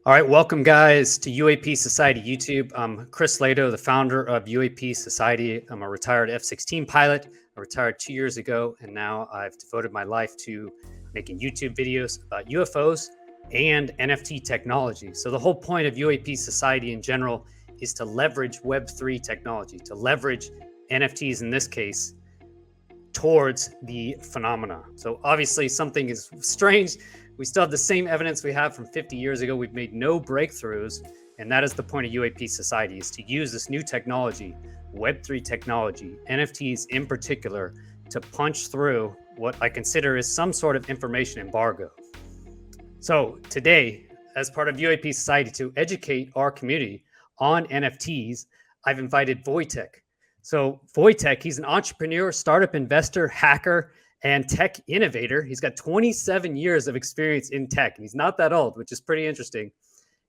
All right, welcome guys to UAP Society YouTube. I'm Chris Lato, the founder of UAP Society. I'm a retired F-16 pilot. I retired 2 years ago, and now I've devoted my life to making YouTube videos about UFOs and NFT technology. So the whole point of UAP Society in general is to leverage Web3 technology, to leverage NFTs in this case, towards the phenomena. So obviously something is strange. We still have the same evidence we have from 50 years ago. We've made no breakthroughs. And that is the point of UAP Society, is to use this new technology, Web3 technology, NFTs in particular, to punch through what I consider is some sort of information embargo. So today, as part of UAP Society, to educate our community on NFTs, I've invited VoyTech. So VoyTech, he's an entrepreneur, startup investor, hacker, and tech innovator. He's got 27 years of experience in tech, and he's not that old, which is pretty interesting,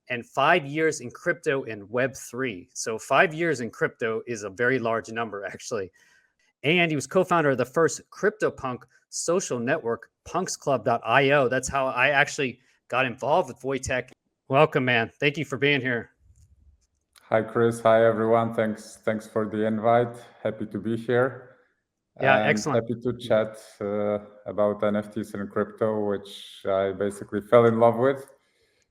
and 5 years in crypto and Web3. So 5 years in crypto is a very large number, actually. And he was co-founder of the first CryptoPunk social network, punksclub.io. That's how I actually got involved with VoyTech. Welcome, man. Thank you for being here. Hi, Chris. Hi, everyone. Thanks for the invite. Happy to be here. Yeah, and excellent. Happy to chat about NFTs and crypto, which I basically fell in love with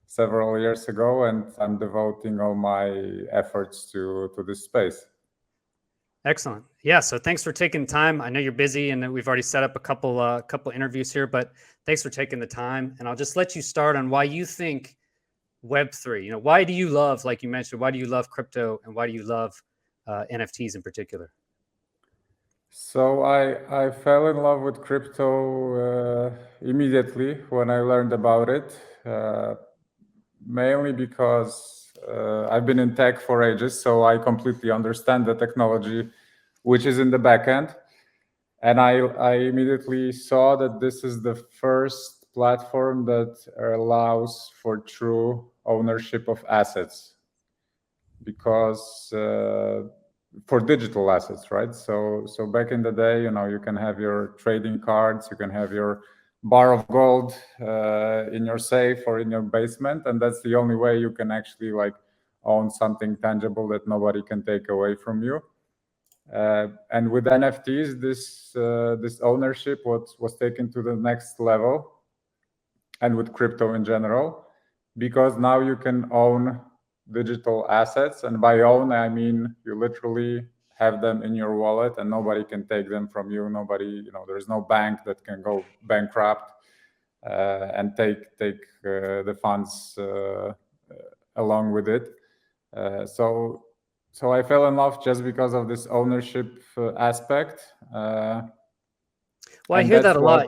several years ago, and I'm devoting all my efforts to this space. Excellent. Yeah. So thanks for taking time. I know you're busy, and we've already set up a couple interviews here, but thanks for taking the time. And I'll just let you start on why you think Web3. Why do you love, like you mentioned, why do you love crypto, and why do you love NFTs in particular? So I fell in love with crypto immediately when I learned about it, mainly because I've been in tech for ages, so I completely understand the technology which is in the backend. And I immediately saw that this is the first platform that allows for true ownership of assets, because for digital assets, right? So back in the day, you can have your trading cards, you can have your bar of gold in your safe or in your basement, and that's the only way you can actually own something tangible that nobody can take away from you. And with NFTs, this ownership was taken to the next level, and with crypto in general, because now you can own digital assets, and by own I mean you literally have them in your wallet and nobody can take them from you. Nobody, there's no bank that can go bankrupt and take the funds along with it. So I fell in love just because of this ownership aspect. Well, I hear that a lot.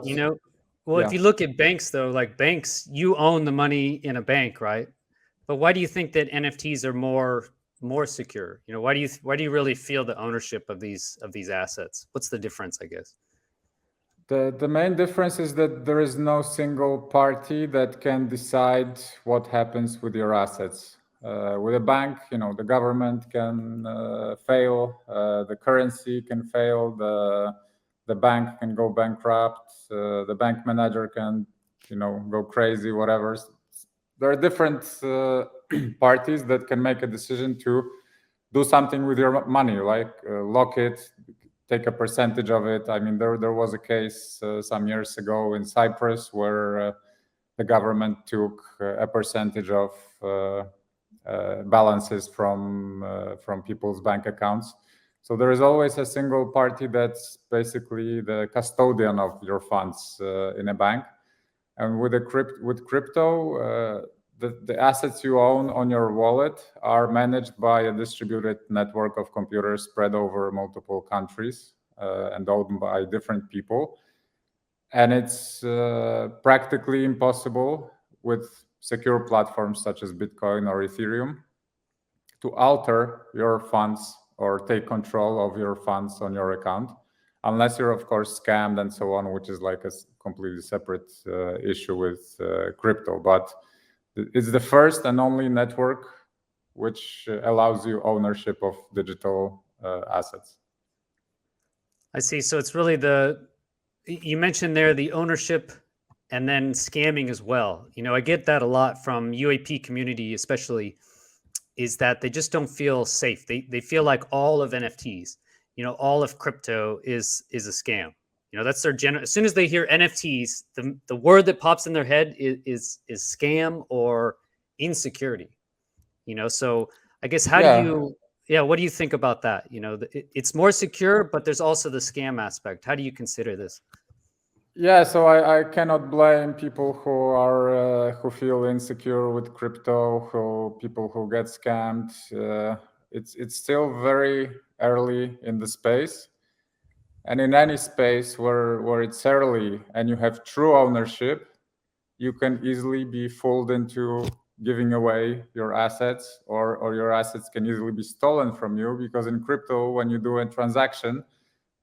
Well, Yeah. if you look at banks, though, like banks, you own the money in a bank, right? But why do you think that NFTs are more secure? Why do you really feel the ownership of these assets? What's the difference, I guess? The main difference is that there is no single party that can decide what happens with your assets. With a bank, the government can fail, the currency can fail, the bank can go bankrupt, the bank manager can, go crazy, whatever. There are different parties that can make a decision to do something with your money, like lock it, take a percentage of it. I mean, there was a case some years ago in Cyprus where the government took a percentage of balances from people's bank accounts. So there is always a single party that's basically the custodian of your funds in a bank. And with crypto, the assets you own on your wallet are managed by a distributed network of computers spread over multiple countries and owned by different people. And it's practically impossible with secure platforms such as Bitcoin or Ethereum to alter your funds or take control of your funds on your account, unless you're, of course, scammed and so on, which is like a completely separate issue with crypto. But it's the first and only network which allows you ownership of digital assets. I see. So it's really you mentioned there the ownership and then scamming as well. I get that a lot from UAP community, especially, is that they just don't feel safe. They feel like all of NFTs, all of crypto is a scam. That's their general. As soon as they hear NFTs, the word that pops in their head is scam or insecurity. So I guess how do Yeah. you yeah, what do you think about that? It's more secure, but there's also the scam aspect. How do you consider this? Yeah, so I cannot blame people who feel insecure with crypto, people who get scammed. It's still very early in the space, and in any space where it's early and you have true ownership, you can easily be fooled into giving away your assets, or your assets can easily be stolen from you, because in crypto, when you do a transaction,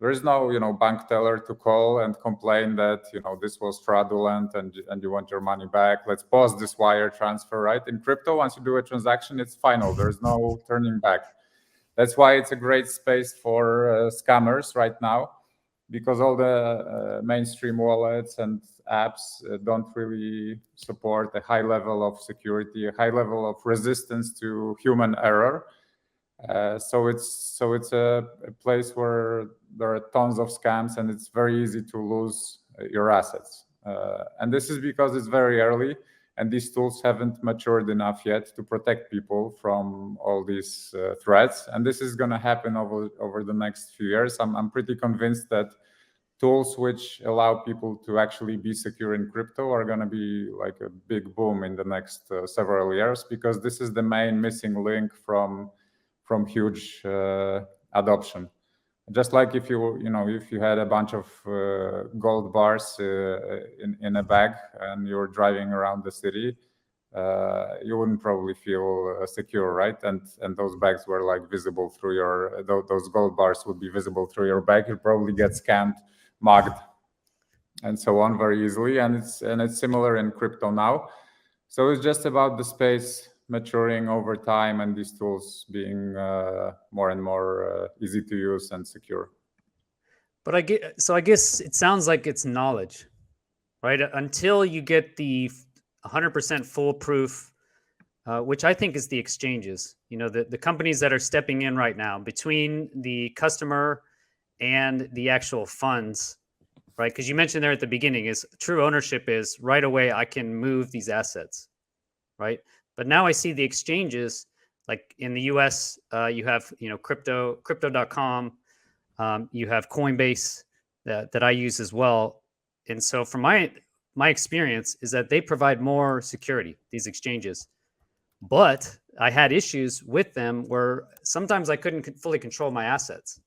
there is no bank teller to call and complain that this was fraudulent and you want your money back. Let's pause this wire transfer, right? In crypto, once you do a transaction, it's final. There's no turning back. That's why it's a great space for scammers right now, because all the mainstream wallets and apps don't really support a high level of security, a high level of resistance to human error. So it's a place where there are tons of scams, and it's very easy to lose your assets. And this is because it's very early, and these tools haven't matured enough yet to protect people from all these threats. And this is going to happen over the next few years. I'm pretty convinced that tools which allow people to actually be secure in crypto are going to be like a big boom in the next several years, because this is the main missing link from huge adoption. Just like if you had a bunch of gold bars in a bag and you're driving around the city, you wouldn't probably feel secure, right? And those bags were like visible through those gold bars would be visible through your bag. You'd probably get scammed, mugged, and so on very easily. And it's similar in crypto now. So it's just about the space maturing over time and these tools being more and more easy to use and secure. But I guess it sounds like it's knowledge, right? Until you get the 100% foolproof, which I think is the exchanges. The companies that are stepping in right now between the customer and the actual funds, right? Because you mentioned there at the beginning is true ownership is right away I can move these assets, right? But now I see the exchanges, like in the US, you have crypto.com, you have Coinbase that I use as well. And so from my experience is that they provide more security, these exchanges. But I had issues with them where sometimes I couldn't fully control my assets.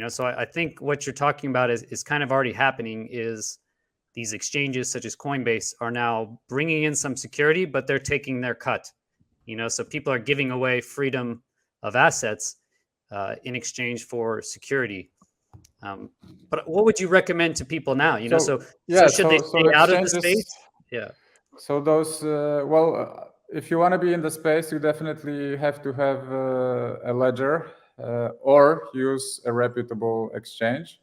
So I think what you're talking about is kind of already happening. Is these exchanges such as Coinbase are now bringing in some security, but they're taking their cut. So people are giving away freedom of assets in exchange for security. But what would you recommend to people now? So should they stay out of the space? Yeah. So those if you want to be in the space, you definitely have to have a ledger or use a reputable exchange.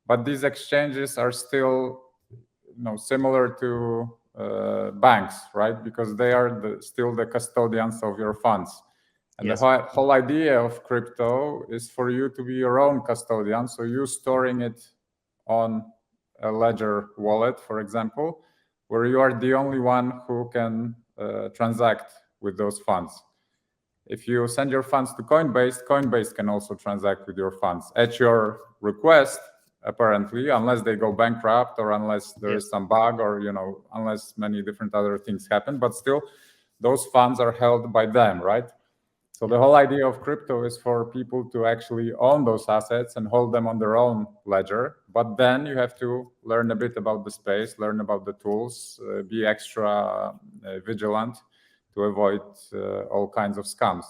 But these exchanges are still similar to banks, right? Because they are still the custodians of your funds. And Yes. the whole idea of crypto is for you to be your own custodian. So you storing it on a ledger wallet, for example, where you are the only one who can transact with those funds. If you send your funds to Coinbase, Coinbase can also transact with your funds at your request, apparently, unless they go bankrupt or unless there is some bug or, unless many different other things happen. But still, those funds are held by them, right? So the whole idea of crypto is for people to actually own those assets and hold them on their own ledger. But then you have to learn a bit about the space, learn about the tools, be extra vigilant to avoid all kinds of scams.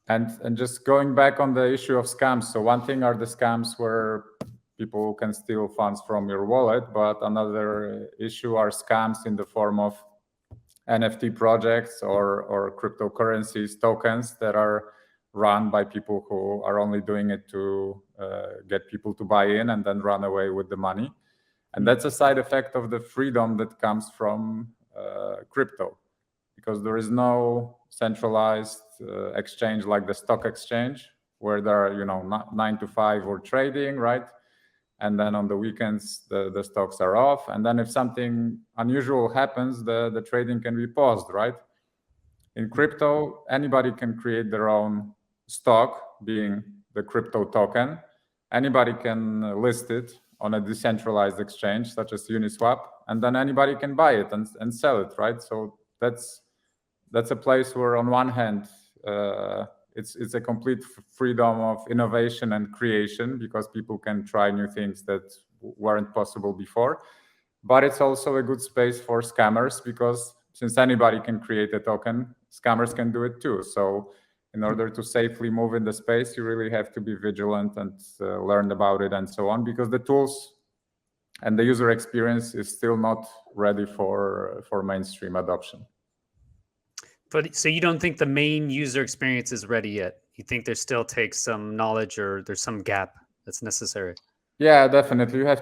And just going back on the issue of scams. So one thing are the scams where people can steal funds from your wallet, but another issue are scams in the form of NFT projects or cryptocurrencies, tokens that are run by people who are only doing it to get people to buy in and then run away with the money. And that's a side effect of the freedom that comes from crypto, because there is no centralized exchange like the stock exchange, where there are 9 to 5 or trading, right? And then on the weekends the stocks are off, and then if something unusual happens, the trading can be paused, right? In crypto, anybody can create their own stock, being the crypto token. Anybody can list it on a decentralized exchange such as Uniswap, and then anybody can buy it and sell it, right? So that's a place where on one hand it's a complete freedom of innovation and creation, because people can try new things that weren't possible before. But it's also a good space for scammers, because since anybody can create a token, scammers can do it too. So in order to safely move in the space, you really have to be vigilant and learn about it and so on, because the tools and the user experience is still not ready for mainstream adoption. But so you don't think the main user experience is ready yet? You think there still takes some knowledge, or there's some gap that's necessary? Yeah, definitely. You have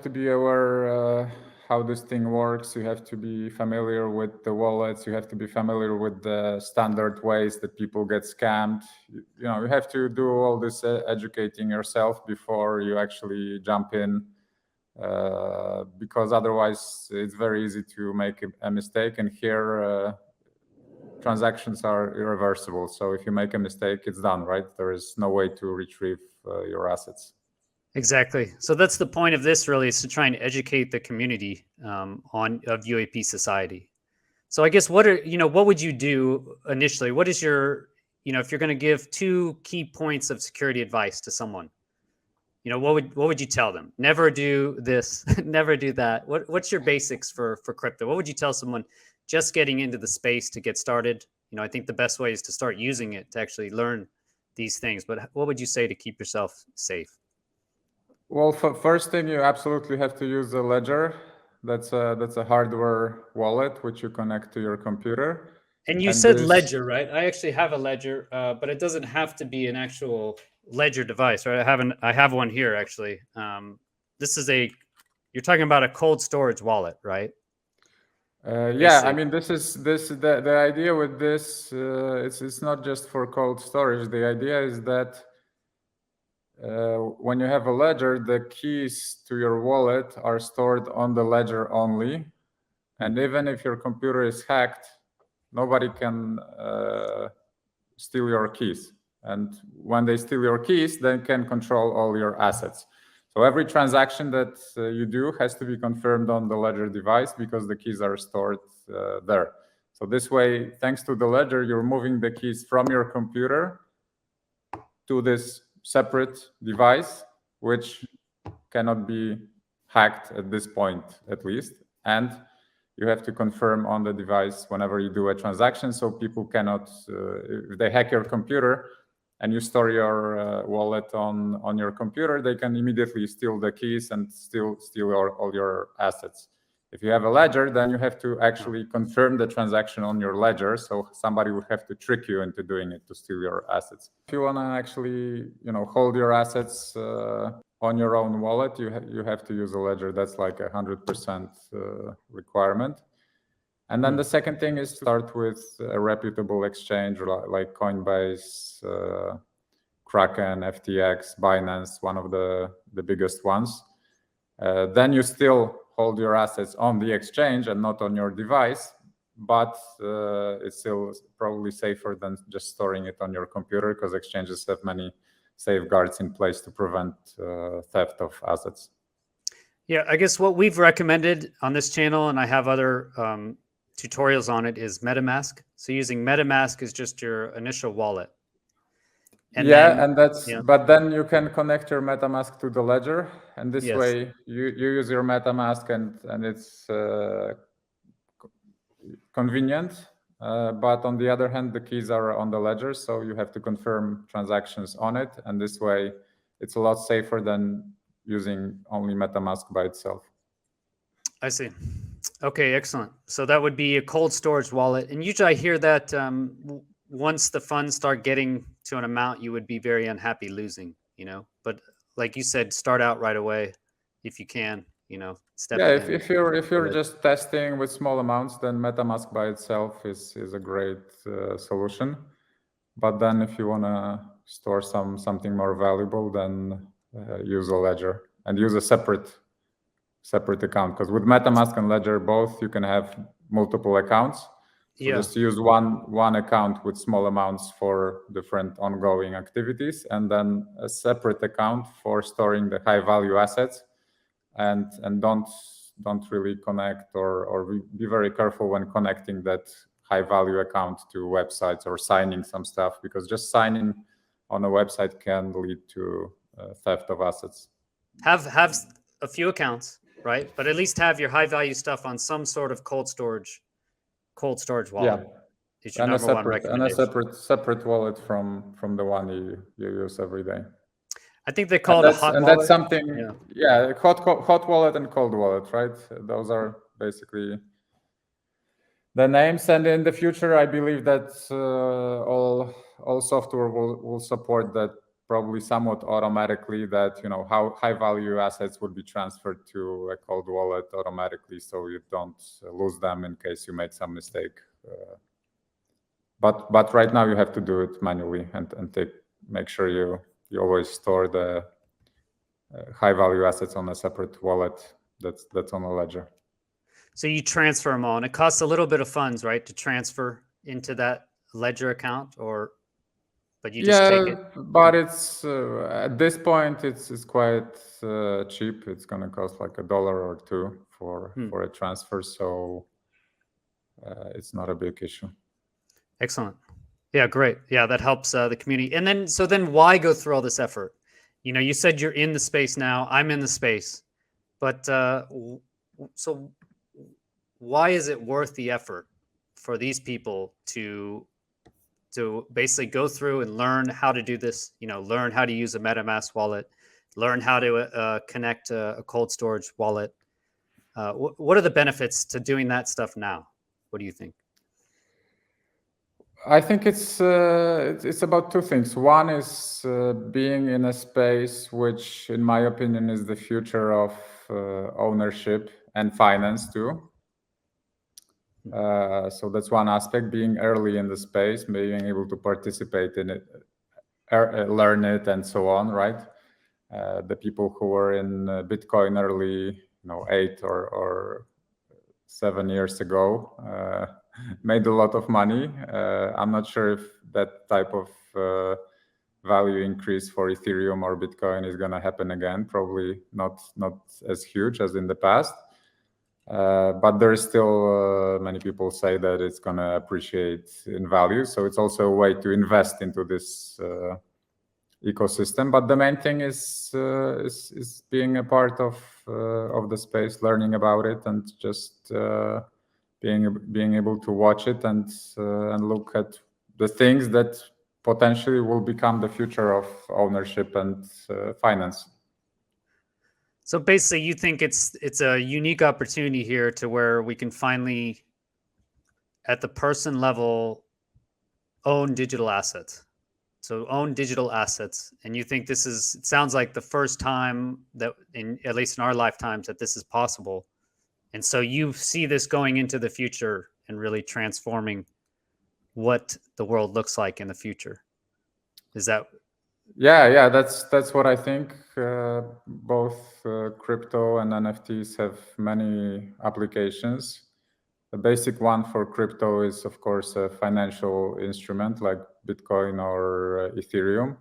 to be aware how this thing works. You have to be familiar with the wallets. You have to be familiar with the standard ways that people get scammed. You have to do all this educating yourself before you actually jump in, because otherwise it's very easy to make a mistake. And here, transactions are irreversible. So if you make a mistake, it's done, right? There is no way to retrieve your assets. Exactly. So that's the point of this, really, is to try and educate the community of UAP society. So I guess what would you do initially? What is your, if you're going to give 2 key points of security advice to someone, what would you tell them? Never do this, never do that. What's your basics for crypto? What would you tell someone just getting into the space to get started? I think the best way is to start using it to actually learn these things. But what would you say to keep yourself safe? Well, first thing, you absolutely have to use a ledger. That's a hardware wallet which you connect to your computer. And you said ledger, right? I actually have a ledger, but it doesn't have to be an actual ledger device, right? I have one here actually. This is you're talking about a cold storage wallet, right? Yeah, I mean, the idea with this. It's not just for cold storage. The idea is that when you have a ledger, the keys to your wallet are stored on the ledger only, and even if your computer is hacked, nobody can steal your keys. And when they steal your keys, they can control all your assets. So every transaction that you do has to be confirmed on the ledger device, because the keys are stored there. So this way, thanks to the ledger, you're moving the keys from your computer to this separate device, which cannot be hacked at this point, at least. And you have to confirm on the device whenever you do a transaction, so people cannot, if they hack your computer and you store your wallet on your computer, they can immediately steal the keys and steal all your assets. If you have a ledger, then you have to actually confirm the transaction on your ledger, so somebody would have to trick you into doing it to steal your assets. If you want to actually, hold your assets on your own wallet, you have to use a ledger. That's like 100% requirement. And then the second thing is to start with a reputable exchange like Coinbase, Kraken, FTX, Binance, one of the biggest ones. Then you still hold your assets on the exchange and not on your device, but it's still probably safer than just storing it on your computer, because exchanges have many safeguards in place to prevent theft of assets. Yeah, I guess what we've recommended on this channel, and I have other tutorials on it, is MetaMask. So using MetaMask is just your initial wallet. And but then you can connect your MetaMask to the ledger, and this way you use your MetaMask and it's convenient. But on the other hand, the keys are on the ledger, so you have to confirm transactions on it, and this way it's a lot safer than using only MetaMask by itself. I see. Okay, excellent. So that would be a cold storage wallet. And usually I hear that once the funds start getting to an amount, you would be very unhappy losing, But like you said, start out right away if you can. step Yeah, in. if you're just testing with small amounts, then MetaMask by itself is a great solution. But then if you want to store something more valuable, then use a ledger and use a separate account, because with MetaMask and Ledger both, you can have multiple accounts. So just use one account with small amounts for different ongoing activities, and then a separate account for storing the high value assets. And don't really connect or be very careful when connecting that high value account to websites or signing some stuff, because just signing on a website can lead to theft of assets. Have a few accounts, right? But at least have your high value stuff on some sort of cold storage wallet. Yeah, Is your and a number one recommendation. separate wallet from the one you use every day. I think they call it a hot wallet. That's something, hot wallet and cold wallet, right? Those are basically the names. And in the future, I believe that all software will support that, probably somewhat automatically, that how high value assets would be transferred to a cold wallet automatically, so you don't lose them in case you made some mistake. But right now you have to do it manually and make sure you always store the high value assets on a separate wallet that's on a ledger. So you transfer them all, and it costs a little bit of funds, right, to transfer into that ledger account, but you just take it. But it's at this point it's quite cheap. It's going to cost like $1 or $2 for a transfer, so it's not a big issue. Excellent. Yeah, great. Yeah, that helps the community. And then why go through all this effort? You said you're in the space now. I'm in the space, but so why is it worth the effort for these people to basically go through and learn how to do this? Learn how to use a MetaMask wallet, learn how to connect a cold storage wallet. What are the benefits to doing that stuff now? What do you think? I think it's about two things. One is being in a space which, in my opinion, is the future of ownership and finance too. So that's one aspect, being early in the space, being able to participate in it, learn it, and so on, right? The people who were in Bitcoin early, 8 or 7 years ago, made a lot of money. I'm not sure if that type of value increase for Ethereum or Bitcoin is going to happen again. Probably not as huge as in the past. But there is still many people say that it's going to appreciate in value. So it's also a way to invest into this ecosystem. But the main thing is being a part of the space, learning about it, and just being able to watch it and look at the things that potentially will become the future of ownership and finance. So basically, you think it's a unique opportunity here to where we can finally, at the person level, own digital assets. So own digital assets, and you think it sounds like the first time that, at least in our lifetimes, that this is possible. And so you see this going into the future and really transforming what the world looks like in the future. Is that? Yeah, that's what I think. Both crypto and NFTs have many applications. The basic one for crypto is, of course, a financial instrument like Bitcoin or Ethereum.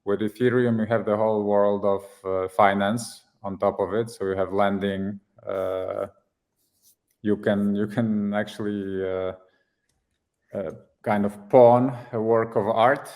With Ethereum, you have the whole world of finance on top of it. So you have lending. You can actually kind of pawn a work of art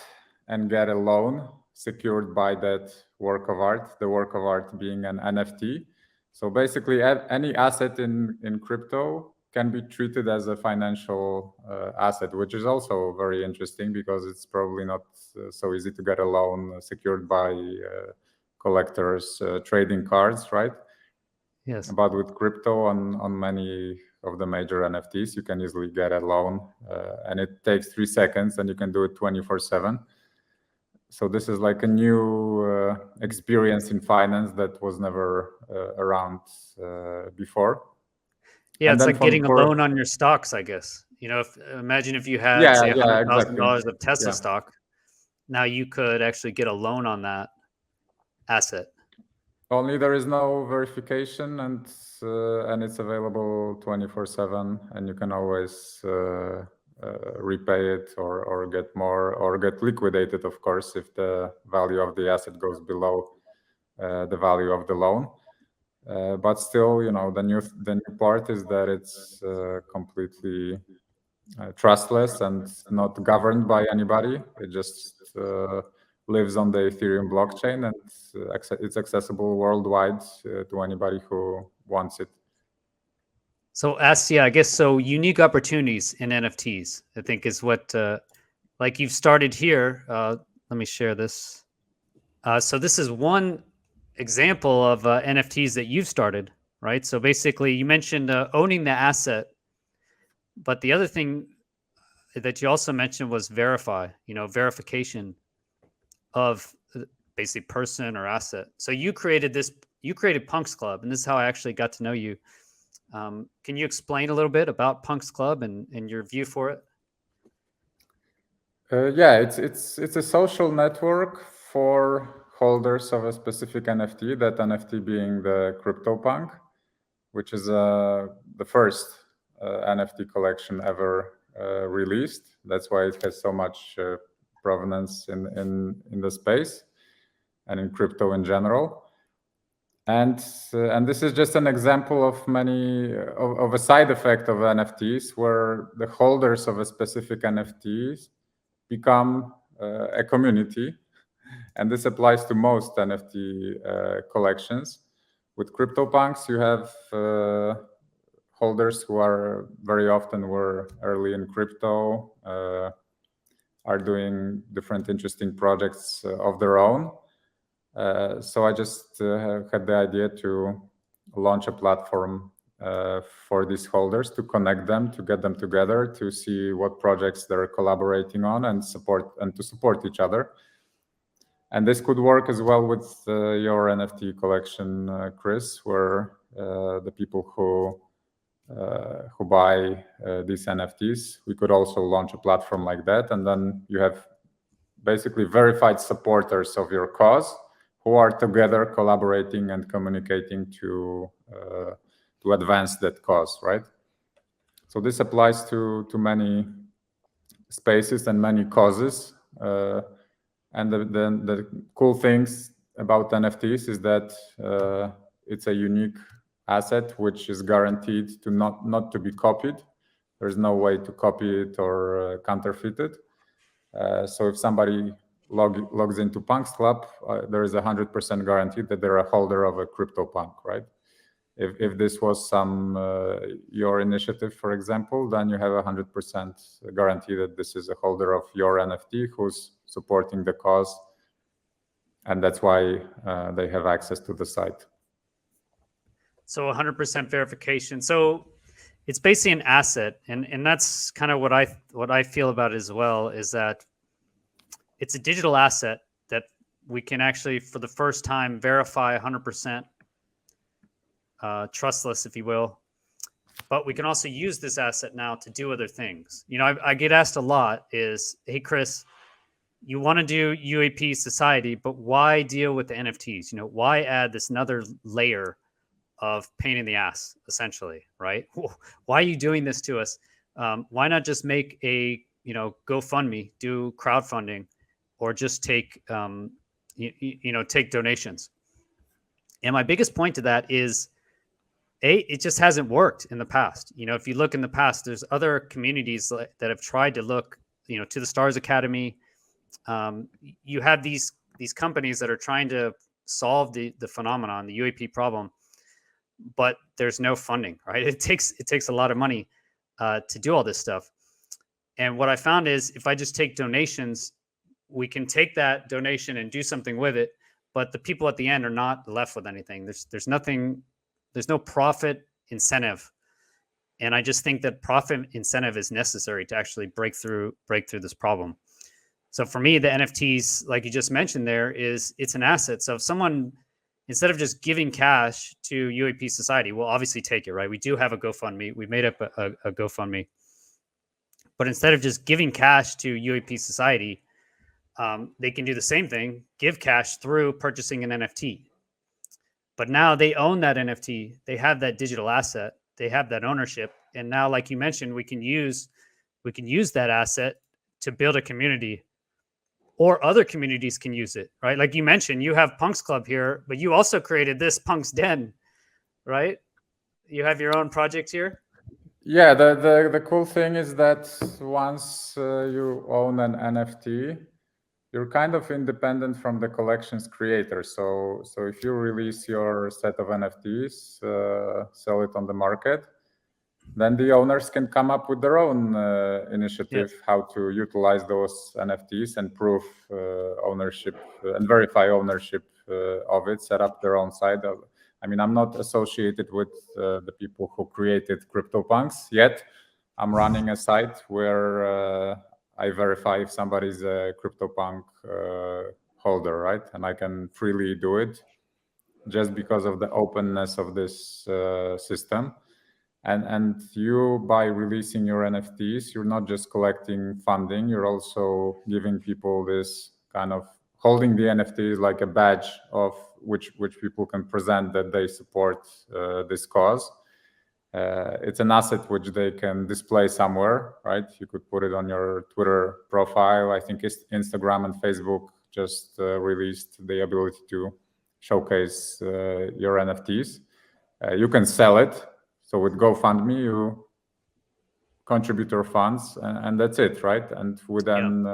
and get a loan secured by that work of art, the work of art being an NFT. So basically, any asset in crypto can be treated as a financial asset, which is also very interesting because it's probably not so easy to get a loan secured by collectors' trading cards, right? Yes. But with crypto on many of the major NFTs, you can easily get a loan, and it takes 3 seconds, and you can do it 24/7. So this is like a new experience in finance that was never around before. Yeah, And it's then like getting a for loan on your stocks, I guess. Imagine if you had, yeah, say, yeah, exactly. $100,000 of Tesla Yeah. stock. Now you could actually get a loan on that asset. Only there is no verification, and it's available 24/7, and you can always repay it or get more or get liquidated, of course, if the value of the asset goes below the value of the loan. But still, the new part is that it's completely trustless and not governed by anybody. It just lives on the Ethereum blockchain, and it's accessible worldwide to anybody who wants it. So, I guess so. Unique opportunities in NFTs, I think, is what like you've started here. Let me share this. So this is one example of NFTs that you've started, right? So basically, you mentioned owning the asset, but the other thing that you also mentioned was verification of basically person or asset. So you created Punks Club, and this is how I actually got to know you. Can you explain a little bit about Punks Club and your view for it? Yeah, it's a social network for holders of a specific NFT. That NFT being the CryptoPunk, which is the first NFT collection ever released. That's why it has so much provenance in the space and in crypto in general. And this is just an example of many of a side effect of NFTs, where the holders of a specific NFTs become a community, and this applies to most NFT collections. With CryptoPunks, you have holders who are very often were early in crypto, are doing different interesting projects of their own. So I just had the idea to launch a platform for these holders, to connect them, to get them together, to see what projects they're collaborating on, and to support each other. And this could work as well with your NFT collection, Chris, where the people who buy these NFTs, we could also launch a platform like that, and then you have basically verified supporters of your cause who are together collaborating and communicating to advance that cause, right? So this applies to many spaces and many causes. And the cool things about NFTs is that it's a unique asset which is guaranteed to not to be copied. There's no way to copy it or counterfeit it. So if somebody logs into Punks Club, there is 100% guarantee that they're a holder of a CryptoPunk, right? If this was your initiative, for example, then you have 100% guarantee that this is a holder of your NFT who's supporting the cause, and that's why they have access to the site. So 100% verification. So it's basically an asset, and that's kind of what I feel about it as well, is that it's a digital asset that we can actually, for the first time, verify 100%. Trustless, if you will, but we can also use this asset now to do other things. I get asked a lot is, hey, Chris, you want to do UAP society, but why deal with the NFTs? Why add this another layer of pain in the ass, essentially, right? Why are you doing this to us? Why not just make a, GoFundMe, do crowdfunding, or just take, take donations? And my biggest point to that is, it just hasn't worked in the past. If you look in the past, there's other communities that have tried to look, to the Stars Academy. You have these companies that are trying to solve the phenomenon, the UAP problem, but there's no funding, right? It takes a lot of money to do all this stuff. And what I found is, if I just take donations, we can take that donation and do something with it, but the people at the end are not left with anything. There's nothing. There's no profit incentive. And I just think that profit incentive is necessary to actually break through this problem. So for me, the NFTs, like you just mentioned there, it's an asset. So if someone, instead of just giving cash to UAP Society, we'll obviously take it, right? We do have a GoFundMe. We made up a GoFundMe. But instead of just giving cash to UAP Society, they can do the same thing, give cash through purchasing an NFT. But now they own that NFT. They have that digital asset. They have that ownership. And now, like you mentioned, we can use that asset to build a community, or other communities can use it, right? Like you mentioned, you have Punks Club here, but you also created this Punks Den, right? You have your own project here. Yeah, the cool thing is that once you own an NFT, you're kind of independent from the collection's creator. So if you release your set of NFTs, sell it on the market, then the owners can come up with their own initiative, how to utilize those NFTs and prove ownership and verify ownership of it, set up their own site. I mean, I'm not associated with the people who created CryptoPunks yet. I'm running a site where I verify if somebody's a CryptoPunk holder, right? And I can freely do it just because of the openness of this system. And you, by releasing your NFTs, you're not just collecting funding, you're also giving people this kind of holding the NFTs like a badge of which people can present that they support this cause. It's an asset which they can display somewhere, right? You could put it on your Twitter profile. I think Instagram and Facebook just released the ability to showcase your NFTs. You can sell it. So with GoFundMe, you contribute your funds, and that's it, right? And with an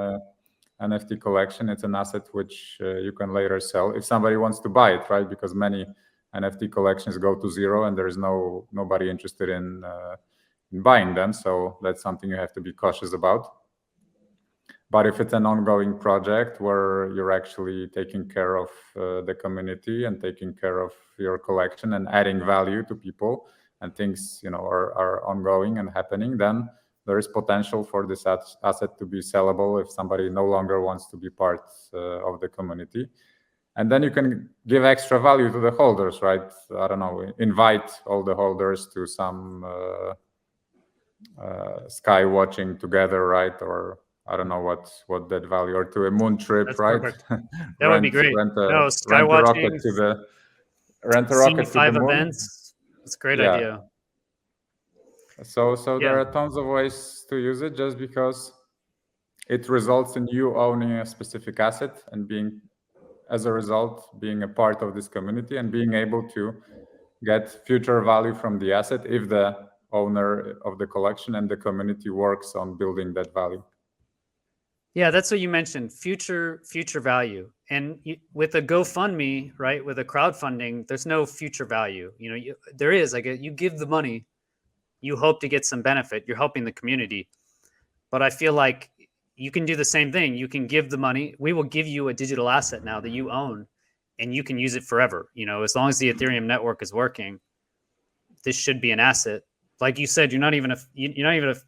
NFT collection, it's an asset which you can later sell if somebody wants to buy it, right? Because many NFT collections go to zero, and there is nobody interested in buying them. So that's something you have to be cautious about. But if it's an ongoing project where you're actually taking care of the community and taking care of your collection and adding value to people, and things are ongoing and happening, then there is potential for this asset to be sellable if somebody no longer wants to be part of the community. And then you can give extra value to the holders, right? I don't know, invite all the holders to some sky watching together, right? Or I don't know what that value, or to a moon trip. That's right? Perfect. That would be great. Sky watching, rent a rocket to the moon. Events. It's a great idea. So there are tons of ways to use it, just because it results in you owning a specific asset and being, as a result, being a part of this community and being able to get future value from the asset if the owner of the collection and the community works on building that value. Yeah, that's what you mentioned, future value. And with a GoFundMe, right, with a crowdfunding, there's no future value. There is, like, you give the money, you hope to get some benefit. You're helping the community. But I feel like you can do the same thing. You can give the money. We will give you a digital asset now that you own, and you can use it forever. As long as the Ethereum network is working, this should be an asset. Like you said, you're not even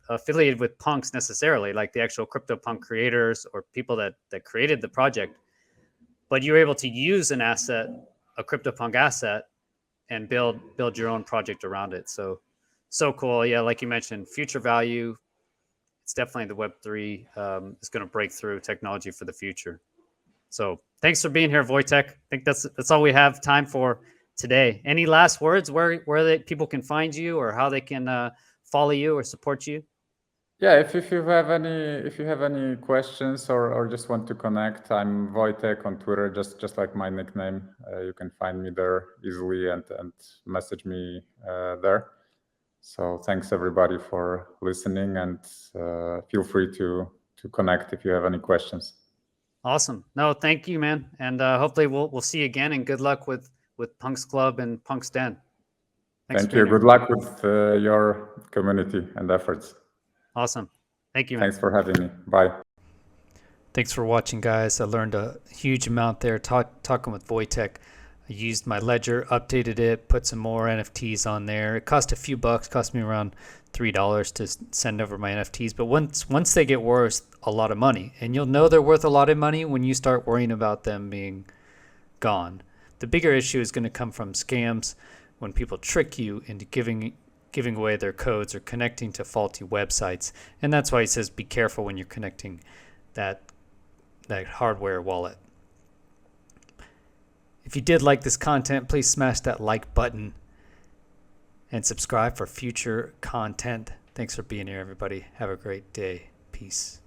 affiliated with punks necessarily, like the actual CryptoPunk creators or people that created the project, but you're able to use an asset, a CryptoPunk asset, and build your own project around it. So cool. Yeah, like you mentioned, future value. It's definitely the Web3 is going to break through technology for the future. So thanks for being here, VoyTech. I think that's all we have time for today. Any last words where people can find you, or how they can follow you or support you? Yeah, if you have any questions or just want to connect, I'm VoyTech on Twitter, just like my nickname. You can find me there easily and message me there. So thanks everybody for listening, and feel free to connect if you have any questions. Awesome. No, thank you, man. And hopefully we'll see you again, and good luck with Punks Club and Punks Den. Thank you. Good luck with your community and efforts. Awesome. Thank you, man. Thanks for having me. Bye. Thanks for watching, guys. I learned a huge amount there talking with VoyTech. I used my ledger, updated it, put some more NFTs on there. It cost a few bucks, cost me around $3 to send over my NFTs. But once they get worth a lot of money, and you'll know they're worth a lot of money when you start worrying about them being gone. The bigger issue is going to come from scams, when people trick you into giving away their codes or connecting to faulty websites. And that's why he says be careful when you're connecting that hardware wallet. If you did like this content, please smash that like button and subscribe for future content. Thanks for being here, everybody. Have a great day. Peace.